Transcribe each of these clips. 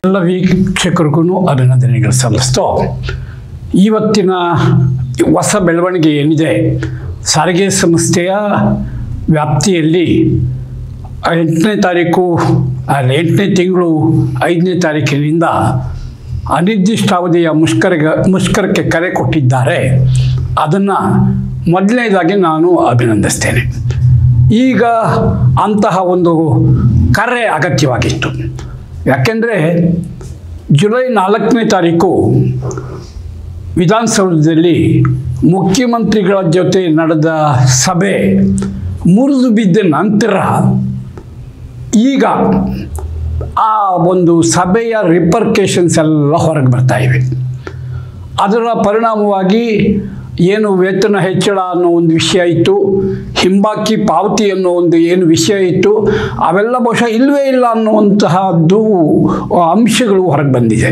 ಎಲ್ಲ ವೀಕ್ಷಕರಿಗೂ ಅಭಿನಂದನೆಗಳು ಸಲ್ಲಿಸ್ತು. ಇವತ್ತಿನ ಹೊಸ ಬೆಳವಣಿಗೆ ಏನಿದೆ, ಸಾರಿಗೆ ಸಂಸ್ಥೆಯ ವ್ಯಾಪ್ತಿಯಲ್ಲಿ 8ನೇ ತಾರೀಕು 8ನೇ ತಿಂಗಳು 5ನೇ ತಾರೀಕಿನಿಂದ ಅನಿರ್ದಿಷ್ಟಾವಧಿಯ ಮುಷ್ಕರಕ್ಕೆ ಕರೆ ಕೊಟ್ಟಿದ್ದಾರೆ. ಅದನ್ನು ಮೊದಲನೇದಾಗಿ ನಾನು ಅಭಿನಂದಿಸ್ತೇನೆ. ಈಗ ಅಂತಹ ಒಂದು ಕರೆ ಅಗತ್ಯವಾಗಿತ್ತು. ಯಾಕೆಂದರೆ ಜುಲೈ 4ನೇ ತಾರೀಕು ವಿಧಾನಸೌಧದಲ್ಲಿ ಮುಖ್ಯಮಂತ್ರಿಗಳ ಜೊತೆ ನಡೆದ ಸಭೆ ಮುರಿದು ಬಿದ್ದ ನಂತರ ಈಗ ಆ ಒಂದು ಸಭೆಯ ರಿಪರ್ಕೇಷನ್ಸ್ ಎಲ್ಲ ಹೊರಗೆ ಬರ್ತಾ ಇವೆ. ಅದರ ಪರಿಣಾಮವಾಗಿ ಏನು ವೇತನ ಹೆಚ್ಚಳ ಅನ್ನೋ ಒಂದು ವಿಷಯ ಇತ್ತು, ಹಿಂಬಾಕಿ ಪಾವತಿ ಅನ್ನೋ ಒಂದು ಏನು ವಿಷಯ ಇತ್ತು, ಅವೆಲ್ಲ ಬಹುಶಃ ಇಲ್ಲವೇ ಇಲ್ಲ ಅನ್ನುವಂತಹದ್ದು ಅಂಶಗಳು ಹೊರಗೆ ಬಂದಿದೆ.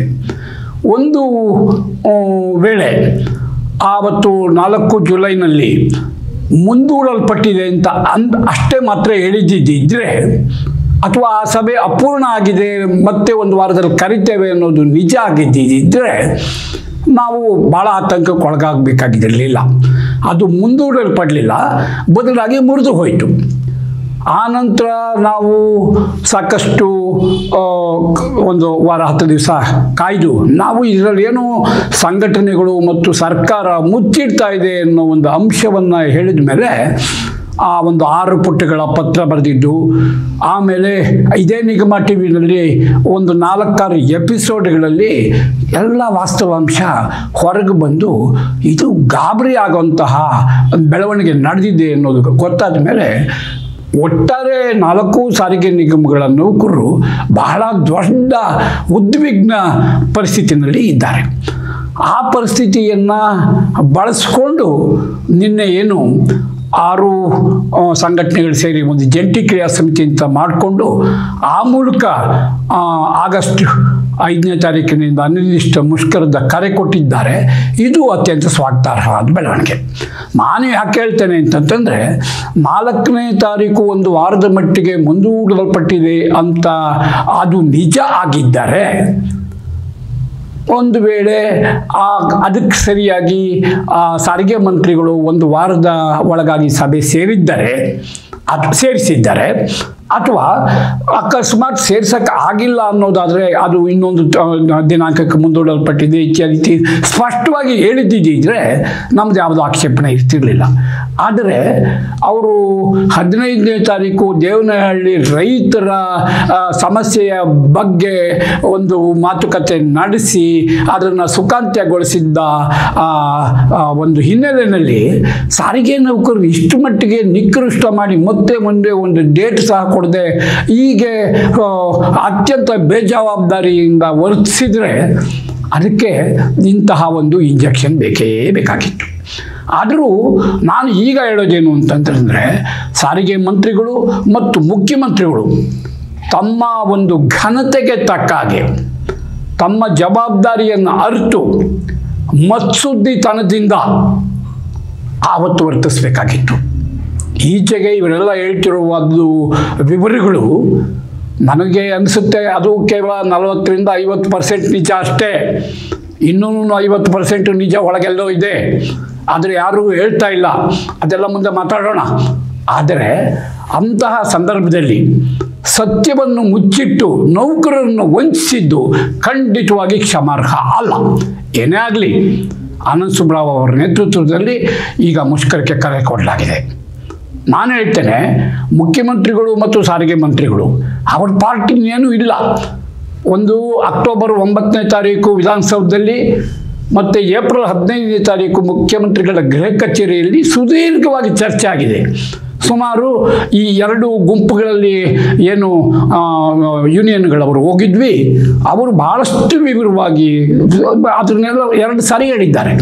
ಒಂದು ವೇಳೆ ಆವತ್ತು 4 ಜುಲೈನಲ್ಲಿ ಮುಂದೂಡಲ್ಪಟ್ಟಿದೆ ಅಂತ ಅಷ್ಟೇ ಮಾತ್ರ ಹೇಳಿದ್ದಿದ್ದರೆ, ಅಥವಾ ಆ ಸಭೆ ಅಪೂರ್ಣ ಆಗಿದೆ ಮತ್ತೆ ಒಂದು ವಾರದಲ್ಲಿ ಕರಿತೇವೆ ಅನ್ನೋದು ನಿಜ ಆಗಿದ್ದಿದ್ದರೆ ನಾವು ಭಾಳ ಆತಂಕಕ್ಕೆ ಒಳಗಾಗಬೇಕಾಗಿರಲಿಲ್ಲ. ಅದು ಮುಂದೂಡಲ್ಪಡಲಿಲ್ಲ, ಬದಲಾಗಿ ಮುರಿದು ಹೋಯಿತು. ಆನಂತರ ನಾವು ಸಾಕಷ್ಟು ಒಂದು ವಾರ 10 ದಿವಸ ಕಾಯ್ದು ನಾವು ಇದರಲ್ಲಿ ಏನು ಸಂಘಟನೆಗಳು ಮತ್ತು ಸರ್ಕಾರ ಮುಚ್ಚಿಡ್ತಾ ಇದೆ ಅನ್ನೋ ಒಂದು ಅಂಶವನ್ನು ಹೇಳಿದ ಮೇಲೆ ಆ ಒಂದು 6 ಪುಟಗಳ ಪತ್ರ ಬರೆದಿದ್ದು, ಆಮೇಲೆ ಇದೇ ನಿಗಮ ಟಿ ವಿನಲ್ಲಿ ಒಂದು 4-6 ಎಪಿಸೋಡ್ಗಳಲ್ಲಿ ಎಲ್ಲ ವಾಸ್ತವಾಂಶ ಹೊರಗೆ ಬಂದು ಇದು ಗಾಬರಿ ಆಗುವಂತಹ ಬೆಳವಣಿಗೆ ನಡೆದಿದೆ ಅನ್ನೋದು ಗೊತ್ತಾದ ಮೇಲೆ ಒಟ್ಟಾರೆ 4 ಸಾರಿಗೆ ನಿಗಮಗಳ ನೌಕರರು ಬಹಳ ದೊಡ್ಡ ಉದ್ವಿಗ್ನ ಪರಿಸ್ಥಿತಿಯಲ್ಲಿ ಇದ್ದಾರೆ. ಆ ಪರಿಸ್ಥಿತಿಯನ್ನು ಬಳಸ್ಕೊಂಡು ನಿನ್ನೆ ಏನು 6 ಸಂಘಟನೆಗಳು ಸೇರಿ ಒಂದು ಜಂಟಿ ಕ್ರಿಯಾ ಸಮಿತಿ ಅಂತ ಮಾಡಿಕೊಂಡು ಆ ಮೂಲಕ ಆಗಸ್ಟ್ 5ನೇ ತಾರೀಕಿನಿಂದ ಅನಿರ್ದಿಷ್ಟ ಮುಷ್ಕರದ ಕರೆ ಕೊಟ್ಟಿದ್ದಾರೆ. ಇದು ಅತ್ಯಂತ ಸ್ವಾಗತಾರ್ಹವಾದ ಬೆಳವಣಿಗೆ. ನಾನು ಯಾಕೆ ಹೇಳ್ತೇನೆ ಅಂತಂತಂದರೆ, 4ನೇ ತಾರೀಕು ಒಂದು ವಾರದ ಮಟ್ಟಿಗೆ ಮುಂದೂಡಲ್ಪಟ್ಟಿದೆ ಅಂತ ಅದು ನಿಜ ಆಗಿದ್ದರೆ, ಒಂದು ವೇಳೆ ಅದಕ್ಕೆ ಸರಿಯಾಗಿ ಸಾರಿಗೆ ಮಂತ್ರಿಗಳು ಒಂದು ವಾರದ ಒಳಗಾಗಿ ಸಭೆ ಸೇರಿಸಿದ್ದಾರೆ, ಅಥವಾ ಅಕಸ್ಮಾತ್ ಸೇರ್ಸಕ್ಕೆ ಆಗಿಲ್ಲ ಅನ್ನೋದಾದರೆ ಅದು ಇನ್ನೊಂದು ದಿನಾಂಕಕ್ಕೆ ಮುಂದೂಡಲ್ಪಟ್ಟಿದೆ ಇತ್ಯಾದಿ ಸ್ಪಷ್ಟವಾಗಿ ಹೇಳಿದ್ದಿದ್ದರೆ ನಮ್ದು ಯಾವುದೋ ಆಕ್ಷೇಪಣೆ ಇರ್ತಿರಲಿಲ್ಲ. ಆದರೆ ಅವರು 15ನೇ ತಾರೀಕು ದೇವನಹಳ್ಳಿ ರೈತರ ಸಮಸ್ಯೆಯ ಬಗ್ಗೆ ಒಂದು ಮಾತುಕತೆ ನಡೆಸಿ ಅದನ್ನು ಸುಖಾಂತ್ಯಗೊಳಿಸಿದ್ದ ಒಂದು ಹಿನ್ನೆಲೆಯಲ್ಲಿ ಸಾರಿಗೆ ನೌಕರರು ಇಷ್ಟು ಮಟ್ಟಿಗೆ ನಿಕೃಷ್ಟ ಮಾಡಿ ಮತ್ತೆ ಮುಂದೆ ಒಂದು ಡೇಟ್ ಸಹ ಕೊಡದೆ ಹೀಗೆ ಅತ್ಯಂತ ಬೇಜವಾಬ್ದಾರಿಯಿಂದ ವರ್ತಿಸಿದರೆ ಅದಕ್ಕೆ ಇಂತಹ ಒಂದು ಇಂಜೆಕ್ಷನ್ ಬೇಕಾಗಿತ್ತು. ಆದರೂ ನಾನು ಈಗ ಹೇಳೋದೇನು ಅಂತಂತಂದರೆ, ಸಾರಿಗೆ ಮಂತ್ರಿಗಳು ಮತ್ತು ಮುಖ್ಯಮಂತ್ರಿಗಳು ತಮ್ಮ ಒಂದು ಘನತೆಗೆ ತಕ್ಕ ಹಾಗೆ ತಮ್ಮ ಜವಾಬ್ದಾರಿಯನ್ನು ಅರಿತು ಮತ್ಸುದ್ದಿತನದಿಂದ ಆವತ್ತು ವರ್ತಿಸಬೇಕಾಗಿತ್ತು. ಈಚೆಗೆ ಇವರೆಲ್ಲ ಹೇಳ್ತಿರುವುದು ವಿವರಗಳು ನನಗೆ ಅನಿಸುತ್ತೆ ಅದು ಕೇವಲ 40ರಿಂದ 50% ನಿಜ ಅಷ್ಟೇ. ಇನ್ನೂ 50% ನಿಜ ಒಳಗೆಲ್ಲೋ ಇದೆ, ಆದರೆ ಯಾರೂ ಹೇಳ್ತಾ ಇಲ್ಲ. ಅದೆಲ್ಲ ಮುಂದೆ ಮಾತಾಡೋಣ. ಆದರೆ ಅಂತಹ ಸಂದರ್ಭದಲ್ಲಿ ಸತ್ಯವನ್ನು ಮುಚ್ಚಿಟ್ಟು ನೌಕರರನ್ನು ವಂಚಿಸಿದ್ದು ಖಂಡಿತವಾಗಿ ಕ್ಷಮಾರ್ಹ ಅಲ್ಲ. ಏನೇ ಆಗಲಿ, ಆನಂದ್ ಸುಬ್ರಾವ್ ಅವರ ನೇತೃತ್ವದಲ್ಲಿ ಈಗ ಮುಷ್ಕರಕ್ಕೆ ಕರೆ ಕೊಡಲಾಗಿದೆ. ನಾನು ಹೇಳ್ತೇನೆ, ಮುಖ್ಯಮಂತ್ರಿಗಳು ಮತ್ತು ಸಾರಿಗೆ ಮಂತ್ರಿಗಳು ಅವ್ರ ಪಾರ್ಟಿ ಏನೂ ಇಲ್ಲ. ಒಂದು ಅಕ್ಟೋಬರ್ 9ನೇ ತಾರೀಕು ವಿಧಾನಸೌಧದಲ್ಲಿ ಮತ್ತು ಏಪ್ರಿಲ್ 15ನೇ ತಾರೀಕು ಮುಖ್ಯಮಂತ್ರಿಗಳ ಗೃಹ ಕಚೇರಿಯಲ್ಲಿ ಸುದೀರ್ಘವಾಗಿ ಚರ್ಚೆ ಆಗಿದೆ. ಸುಮಾರು ಈ 2 ಗುಂಪುಗಳಲ್ಲಿ ಏನು ಯೂನಿಯನ್ಗಳವರು ಹೋಗಿದ್ವಿ, ಅವರು ಭಾಳಷ್ಟು ವಿವರವಾಗಿ ಅದನ್ನೆಲ್ಲ 2 ಸಾರಿ ಹೇಳಿದ್ದಾರೆ.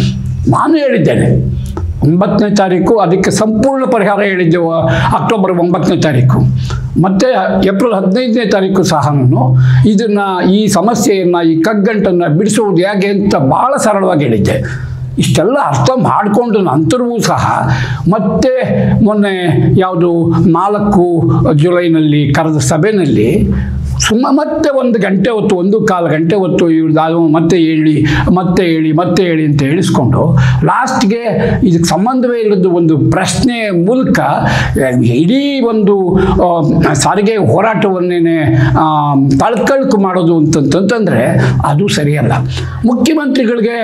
ನಾನು ಹೇಳಿದ್ದೇನೆ 9ನೇ ತಾರೀಕು ಅದಕ್ಕೆ ಸಂಪೂರ್ಣ ಪರಿಹಾರ ಹೇಳಿದ್ದೆವು, ಅಕ್ಟೋಬರ್ 9ನೇ ತಾರೀಕು. ಮತ್ತು ಏಪ್ರಿಲ್ 15ನೇ ತಾರೀಕು ಸಹ ನಾನು ಇದನ್ನು ಈ ಸಮಸ್ಯೆಯನ್ನು ಈ ಕಗ್ಗಂಟನ್ನು ಬಿಡಿಸುವುದು ಹೇಗೆ ಅಂತ ಭಾಳ ಸರಳವಾಗಿ ಹೇಳಿದ್ದೆ. ಇಷ್ಟೆಲ್ಲ ಅರ್ಥ ಮಾಡಿಕೊಂಡು ನಂತರವೂ ಸಹ ಮತ್ತೆ ಮೊನ್ನೆ ಯಾವುದು 4 ಜುಲೈನಲ್ಲಿ ಕರೆದ ಸಭೆಯಲ್ಲಿ ಮತ್ತೆ 1 ಗಂಟೆ ಹೊತ್ತು 1 ಗಂಟೆ ಹೊತ್ತು ಇವ್ರದ್ದು ಮತ್ತೆ ಹೇಳಿ ಅಂತ ಹೇಳಿಸ್ಕೊಂಡು ಲಾಸ್ಟ್ಗೆ ಇದಕ್ಕೆ ಸಂಬಂಧವೇ ಇಲ್ಲದ ಒಂದು ಪ್ರಶ್ನೆ ಮೂಲಕ ಇಡೀ ಒಂದು ಸಾರಿಗೆ ಹೋರಾಟವನ್ನೇ ತಳ್ಕಳ್ಕು ಮಾಡೋದು ಅಂತಂತಂದರೆ ಅದು ಸರಿಯಲ್ಲ. ಮುಖ್ಯಮಂತ್ರಿಗಳಿಗೆ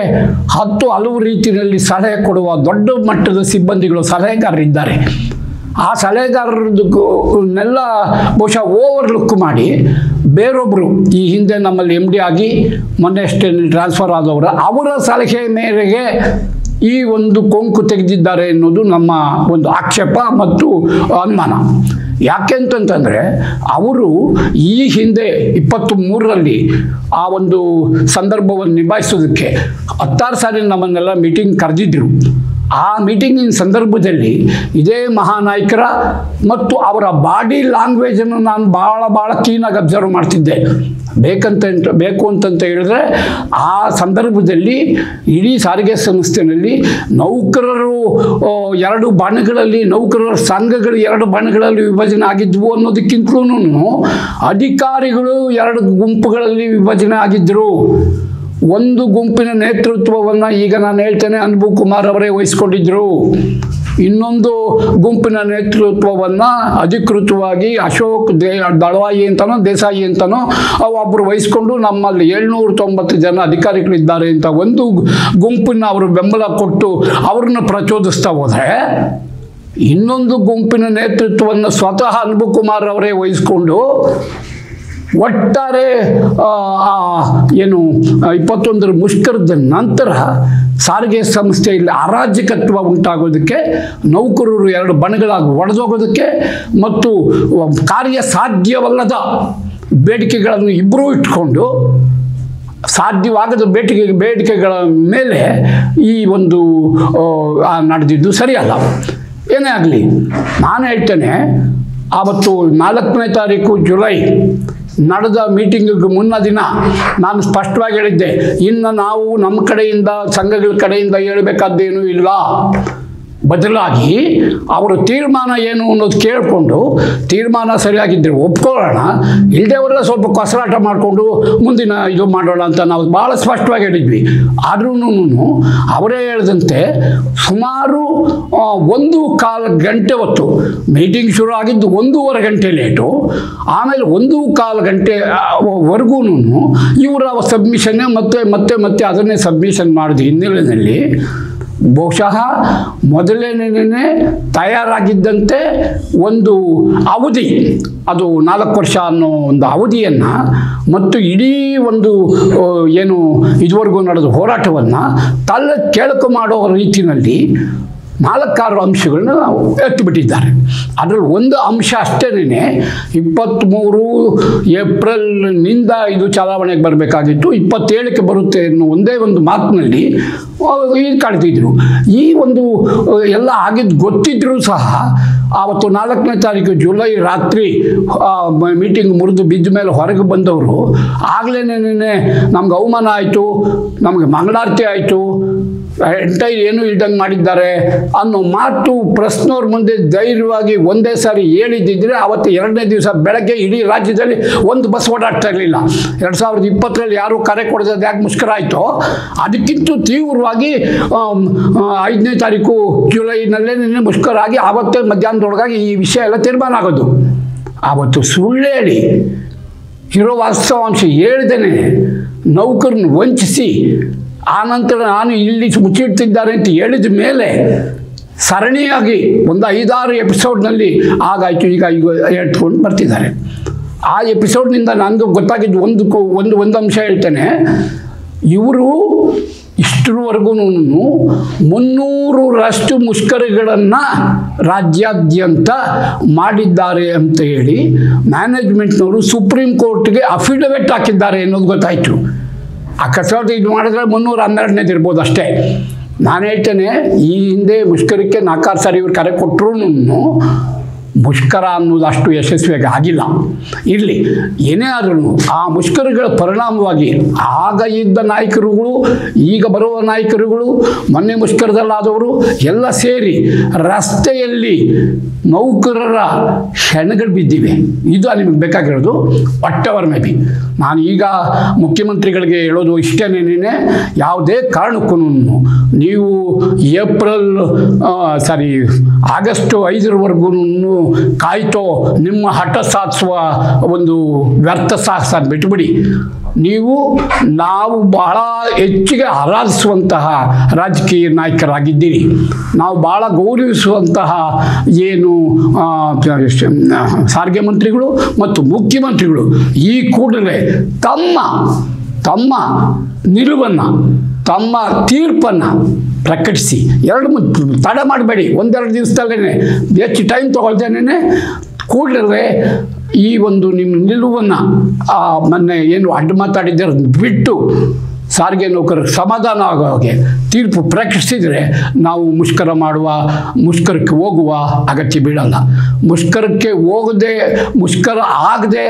ಹಲವು ರೀತಿಯಲ್ಲಿ ಸಲಹೆ ಕೊಡುವ ದೊಡ್ಡ ಮಟ್ಟದ ಸಿಬ್ಬಂದಿಗಳು ಸಲಹೆಗಾರರಿದ್ದಾರೆ. ಆ ಸಲಹೆಗಾರರನ್ನೆಲ್ಲ ಬಹುಶಃ ಓವರ್ಲುಕ್ ಮಾಡಿ ಬೇರೊಬ್ಬರು ಈ ಹಿಂದೆ ನಮ್ಮಲ್ಲಿ MD ಆಗಿ ಮೊನ್ನೆ ಅಷ್ಟೇ ಟ್ರಾನ್ಸ್ಫರ್ ಆದವರು ಅವರ ಸಲಹೆ ಮೇರೆಗೆ ಈ ಒಂದು ಕೊಂಕು ತೆಗೆದಿದ್ದಾರೆ ಎನ್ನುವುದು ನಮ್ಮ ಒಂದು ಆಕ್ಷೇಪ ಮತ್ತು ಅನುಮಾನ. ಯಾಕೆ ಅಂತಂತಂದರೆ ಅವರು ಈ ಹಿಂದೆ 23ರಲ್ಲಿ ಆ ಒಂದು ಸಂದರ್ಭವನ್ನು ನಿಭಾಯಿಸೋದಕ್ಕೆ 16 ಸಾರಿ ನಮ್ಮನ್ನೆಲ್ಲ ಮೀಟಿಂಗ್ ಕರೆದಿದ್ದರು. ಆ ಮೀಟಿಂಗಿನ ಸಂದರ್ಭದಲ್ಲಿ ಇದೇ ಮಹಾನಾಯಕರ ಮತ್ತು ಅವರ ಬಾಡಿ ಲ್ಯಾಂಗ್ವೇಜನ್ನು ನಾನು ಭಾಳ ಕ್ಲೀನಾಗಿ ಅಬ್ಸರ್ವ್ ಮಾಡ್ತಿದ್ದೆ. ಬೇಕು ಅಂತಂತ ಹೇಳಿದ್ರೆ ಆ ಸಂದರ್ಭದಲ್ಲಿ ಇಡೀ ಸಾರಿಗೆ ಸಂಸ್ಥೆಯಲ್ಲಿ ನೌಕರರು 2 ಬಣಗಳಲ್ಲಿ, ನೌಕರರ ಸಂಘಗಳು 2 ಬಣಗಳಲ್ಲಿ ವಿಭಜನೆ ಆಗಿದ್ವು ಅನ್ನೋದಕ್ಕಿಂತಲೂ ಅಧಿಕಾರಿಗಳು 2 ಗುಂಪುಗಳಲ್ಲಿ ವಿಭಜನೆ ಆಗಿದ್ದರು. ಒಂದು ಗುಂಪಿನ ನೇತೃತ್ವವನ್ನು ಈಗ ನಾನು ಹೇಳ್ತೇನೆ ಅನುಭವ್ ಕುಮಾರ್ ಅವರೇ ವಹಿಸ್ಕೊಂಡಿದ್ದರು. ಇನ್ನೊಂದು ಗುಂಪಿನ ನೇತೃತ್ವವನ್ನು ಅಧಿಕೃತವಾಗಿ ಅಶೋಕ್ ದಳವಾಯಿ ಅಂತನೋ ದೇಸಾಯಿ ಅಂತನೋ ಒಬ್ಬರು ವಹಿಸ್ಕೊಂಡು ನಮ್ಮಲ್ಲಿ 790 ಜನ ಅಧಿಕಾರಿಗಳಿದ್ದಾರೆ ಅಂತ ಒಂದು ಗುಂಪಿನ ಅವರು ಬೆಂಬಲ ಕೊಟ್ಟು ಅವ್ರನ್ನ ಪ್ರಚೋದಿಸ್ತಾ ಹೋದರೆ, ಇನ್ನೊಂದು ಗುಂಪಿನ ನೇತೃತ್ವವನ್ನು ಸ್ವತಃ ಅನುಭವ್ ಕುಮಾರ್ ಅವರೇ ವಹಿಸ್ಕೊಂಡು ಒಟ್ಟಾರೆ 21ರ ಮುಷ್ಕರದ ನಂತರ ಸಾರಿಗೆ ಸಂಸ್ಥೆಯಲ್ಲಿ ಅರಾಜಕತ್ವ ಉಂಟಾಗೋದಕ್ಕೆ, ನೌಕರರು 2 ಬಣಗಳಾಗಿ ಒಡೆದೋಗೋದಕ್ಕೆ ಮತ್ತು ಕಾರ್ಯ ಸಾಧ್ಯವಲ್ಲದ ಬೇಡಿಕೆಗಳನ್ನು ಇಬ್ಬರೂ ಇಟ್ಕೊಂಡು ಸಾಧ್ಯವಾಗದ ಬೇಡಿಕೆಗಳ ಮೇಲೆ ಈ ಒಂದು ನಡೆದಿದ್ದು ಸರಿಯಲ್ಲ. ಏನೇ ಆಗಲಿ, ನಾನು ಹೇಳ್ತೇನೆ, ಆವತ್ತು 4ನೇ ತಾರೀಕು ಜುಲೈ ನಡೆದ ಮೀಟಿಂಗಿಗೆ ಮುನ್ನ ದಿನ ನಾನು ಸ್ಪಷ್ಟವಾಗಿ ಹೇಳಿದ್ದೆ, ಇನ್ನು ನಾವು ನಮ್ಮ ಕಡೆಯಿಂದ ಸಂಘಗಳ ಕಡೆಯಿಂದ ಹೇಳಬೇಕಾದ್ದೇನೂ ಇಲ್ಲ, ಬದಲಾಗಿ ಅವರ ತೀರ್ಮಾನ ಏನು ಅನ್ನೋದು ಕೇಳಿಕೊಂಡು ತೀರ್ಮಾನ ಸರಿಯಾಗಿದ್ದರೆ ಒಪ್ಕೊಳ್ಳೋಣ, ಇಲ್ಲದೇವರೆಲ್ಲ ಸ್ವಲ್ಪ ಕಸರಾಟ ಮಾಡಿಕೊಂಡು ಮುಂದಿನ ಇದು ಮಾಡೋಣ ಅಂತ ನಾವು ಭಾಳ ಸ್ಪಷ್ಟವಾಗಿ ಹೇಳಿದ್ವಿ. ಆದ್ರೂ ಅವರೇ ಹೇಳಿದಂತೆ ಸುಮಾರು 1.25 ಗಂಟೆ ಹೊತ್ತು ಮೀಟಿಂಗ್ ಶುರು ಆಗಿದ್ದು 1.5 ಗಂಟೆ ಲೇಟು. ಆಮೇಲೆ 1.25 ಗಂಟೆವರೆಗೂ ಇವರ ಸಬ್ಮಿಷನ್ನೇ ಮತ್ತೆ ಅದನ್ನೇ ಸಬ್ಮಿಷನ್ ಮಾಡಿದ ಹಿನ್ನೆಲೆಯಲ್ಲಿ ಬಹುಶಃ ಮೊದಲನೇ ತಯಾರಾಗಿದ್ದಂತೆ ಒಂದು ಅವಧಿ, ಅದು 4 ವರ್ಷ ಅನ್ನೋ ಒಂದು ಅವಧಿಯನ್ನು ಮತ್ತು ಇಡೀ ಒಂದು ಇದುವರೆಗೂ ನಡೆದ ಹೋರಾಟವನ್ನು ಕೆಳಕು ಮಾಡೋ ರೀತಿಯಲ್ಲಿ 4-6 ಅಂಶಗಳನ್ನ ನಾವು ಎತ್ತಿಬಿಟ್ಟಿದ್ದಾರೆ. ಅದರಲ್ಲಿ ಒಂದು ಅಂಶ ಅಷ್ಟೇನೆ, 23 ಏಪ್ರಿಲ್ನಿಂದ ಇದು ಚಲಾವಣೆಗೆ ಬರಬೇಕಾಗಿತ್ತು, 27ಕ್ಕೆ ಬರುತ್ತೆ ಅನ್ನೋ ಒಂದೇ ಒಂದು ಮಾತಿನಲ್ಲಿ ಕಳೆದಿದ್ರು. ಈ ಒಂದು ಎಲ್ಲ ಆಗಿದ್ದು ಗೊತ್ತಿದ್ರೂ ಸಹ ಆವತ್ತು 4ನೇ ತಾರೀಕು ಜುಲೈ ರಾತ್ರಿ ಮೀಟಿಂಗ್ ಮುರಿದು ಬಿದ್ದ ಮೇಲೆ ಹೊರಗೆ ಬಂದವರು ಆಗಲೇ ನಮ್ಗೆ ಅವಮಾನ ಆಯಿತು, ನಮಗೆ ಮಂಗಳಾರತಿ ಆಯಿತು, ಏನೂ ಇಲ್ದಂಗೆ ಮಾಡಿದ್ದಾರೆ ಅನ್ನೋ ಮಾತು ಪ್ರೆಸ್ನವ್ರ ಮುಂದೆ ಧೈರ್ಯವಾಗಿ ಒಂದೇ ಸಾರಿ ಹೇಳಿದ್ದಿದ್ರೆ ಆವತ್ತು 2ನೇ ದಿವಸ ಬೆಳಗ್ಗೆ ಇಡೀ ರಾಜ್ಯದಲ್ಲಿ ಒಂದು ಬಸ್ ಓಡಾಡ್ತಾ ಇರಲಿಲ್ಲ. 2020ರಲ್ಲಿ ಯಾರೂ ಕರೆ ಕೊಡೋದು ಯಾಕೆ ಮುಷ್ಕರ ಆಯಿತೋ ಅದಕ್ಕಿಂತ ತೀವ್ರವಾಗಿ 5ನೇ ತಾರೀಕು ಜುಲೈನಲ್ಲೇ ಮುಷ್ಕರ ಆಗಿ ಆವತ್ತೇ ಮಧ್ಯಾಹ್ನದೊಳಗಾಗಿ ಈ ವಿಷಯ ಎಲ್ಲ ತೀರ್ಮಾನ ಆಗೋದು. ಆವತ್ತು ಸುಳ್ಳು ಹೇಳಿ ಇರೋ ವಾಸ್ತವಾಂಶ ಹೇಳ್ದೇನೆ ನೌಕರನ್ನ ವಂಚಿಸಿ ಆನಂತರ ನಾನು ಇಲ್ಲಿ ಮುಚ್ಚಿಡ್ತಿದ್ದಾರೆ ಅಂತ ಹೇಳಿದ ಮೇಲೆ ಸರಣಿಯಾಗಿ ಒಂದು 5-6 ಎಪಿಸೋಡ್ನಲ್ಲಿ ಆಗಾಯಿತು ಈಗ ಹೇಳ್ಕೊಂಡು ಬರ್ತಿದ್ದಾರೆ. ಆ ಎಪಿಸೋಡ್ನಿಂದ ನನಗೆ ಗೊತ್ತಾಗಿದ್ದು ಒಂದು ಅಂಶ ಹೇಳ್ತೇನೆ, ಇವರು ಇಷ್ಟರವರೆಗೂ 300ರಷ್ಟು ಮುಷ್ಕರಗಳನ್ನು ರಾಜ್ಯಾದ್ಯಂತ ಮಾಡಿದ್ದಾರೆ ಅಂತ ಹೇಳಿ ಮ್ಯಾನೇಜ್ಮೆಂಟ್ನವರು ಸುಪ್ರೀಂ ಕೋರ್ಟ್ಗೆ ಅಫಿಡವಿಟ್ ಹಾಕಿದ್ದಾರೆ ಅನ್ನೋದು ಗೊತ್ತಾಯಿತು. ಅಕಸ್ಮಾತ್ ಇದು ಮಾಡಿದ್ರೆ 312ನೇದು ಇರ್ಬೋದು ಅಷ್ಟೇ. ನಾನು ಹೇಳ್ತೇನೆ, ಈ ಹಿಂದೆ ಮುಷ್ಕರಕ್ಕೆ 4-6 ಸಾರಿ ಇವ್ರು ಕರೆ ಕೊಟ್ಟರು ಮುಷ್ಕರ ಅನ್ನೋದು ಅಷ್ಟು ಯಶಸ್ವಿಯಾಗಿ ಆಗಿಲ್ಲ. ಇರಲಿ, ಏನೇ ಆದ್ರೂ ಆ ಮುಷ್ಕರಗಳ ಪರಿಣಾಮವಾಗಿ ಆಗ ಇದ್ದ ನಾಯಕರುಗಳು, ಈಗ ಬರುವ ನಾಯಕರುಗಳು, ಮೊನ್ನೆ ಮುಷ್ಕರದಲ್ಲಾದವರು ಎಲ್ಲ ಸೇರಿ ರಸ್ತೆಯಲ್ಲಿ ನೌಕರರ ಹೆಣಗಳು ಬಿದ್ದಿವೆ. ಇದು ನಿಮಗೆ ಬೇಕಾಗಿರೋದು. ವಾಟೆವರ್ ಮೇ ಬಿ. ನಾನು ಈಗ ಮುಖ್ಯಮಂತ್ರಿಗಳಿಗೆ ಹೇಳೋದು ಇಷ್ಟೇನೇನೆ, ಯಾವುದೇ ಕಾರಣಕ್ಕೂ ನೀವು ಆಗಸ್ಟ್ 5ರವರೆಗೂ ಕಾಯ್ತೋ ನಿಮ್ಮ ಹಠ ಸಾಧಿಸುವ ಒಂದು ವ್ಯರ್ಥ ಸಾಹಸ ಬಿಟ್ಟುಬಿಡಿ. ನಾವು ಬಹಳ ಹೆಚ್ಚಿಗೆ ಆರಾಧಿಸುವಂತಹ ರಾಜಕೀಯ ನಾಯಕರಾಗಿದ್ದೀರಿ. ನಾವು ಭಾಳ ಗೌರವಿಸುವಂತಹ ಏನು ಸಾರಿಗೆ ಮಂತ್ರಿಗಳು ಮತ್ತು ಮುಖ್ಯಮಂತ್ರಿಗಳು ಈ ಕೂಡಲೇ ತಮ್ಮ ನಿಲುವನ್ನು, ತಮ್ಮ ತೀರ್ಪನ್ನು ಪ್ರಕಟಿಸಿ, ತಡ ಮಾಡಬೇಡಿ. ಒಂದೆರಡು ದಿವಸದಲ್ಲೇ ಹೆಚ್ಚು ಟೈಮ್ ತೊಗೊಳ್ತೇನೆ ಕೂಡಲೇ ಈ ಒಂದು ನಿಮ್ಮ ನಿಲುವನ್ನು ಮೊನ್ನೆ ಏನು ಅಡ್ಡ ಮಾತಾಡಿದ್ದಾರೆ ಬಿಟ್ಟು ಸಾರಿಗೆ ನೌಕರರಿಗೆ ಸಮಾಧಾನ ಆಗೋ ಹಾಗೆ ತೀರ್ಪು ಪ್ರಕಟಿಸಿದರೆ ನಾವು ಮುಷ್ಕರಕ್ಕೆ ಹೋಗುವ ಅಗತ್ಯ ಬೀಳಲ್ಲ. ಮುಷ್ಕರ ಆಗದೆ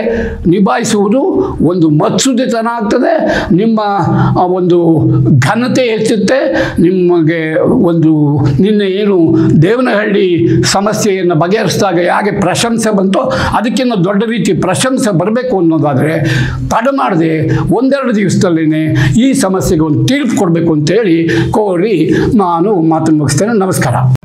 ನಿಭಾಯಿಸುವುದು ಒಂದು ಮತ್ಸುದಿತನ ಆಗ್ತದೆ. ನಿಮ್ಮ ಒಂದು ಘನತೆ ಹೆಚ್ಚುತ್ತೆ. ನಿಮಗೆ ನಿನ್ನೆ ಏನು ದೇವನಹಳ್ಳಿ ಸಮಸ್ಯೆಯನ್ನು ಬಗೆಹರಿಸಿದಾಗ ಹೇಗೆ ಪ್ರಶಂಸೆ ಬಂತೋ ಅದಕ್ಕಿಂತ ದೊಡ್ಡ ರೀತಿ ಪ್ರಶಂಸೆ ಬರಬೇಕು ಅನ್ನೋದಾದರೆ ತಡ ಮಾಡದೆ ಒಂದೆರಡು ದಿವಸದಲ್ಲೇ ಈ ಸಮಸ್ಯೆಗೆ ಒಂದು ತೀರ್ಪು ಕೊಡಬೇಕು ಅಂತೇಳಿ ಕೋರಿ ನಾನು ಮಾತನ್ನು ಮುಗಿಸ್ತೇನೆ. ನಮಸ್ಕಾರ.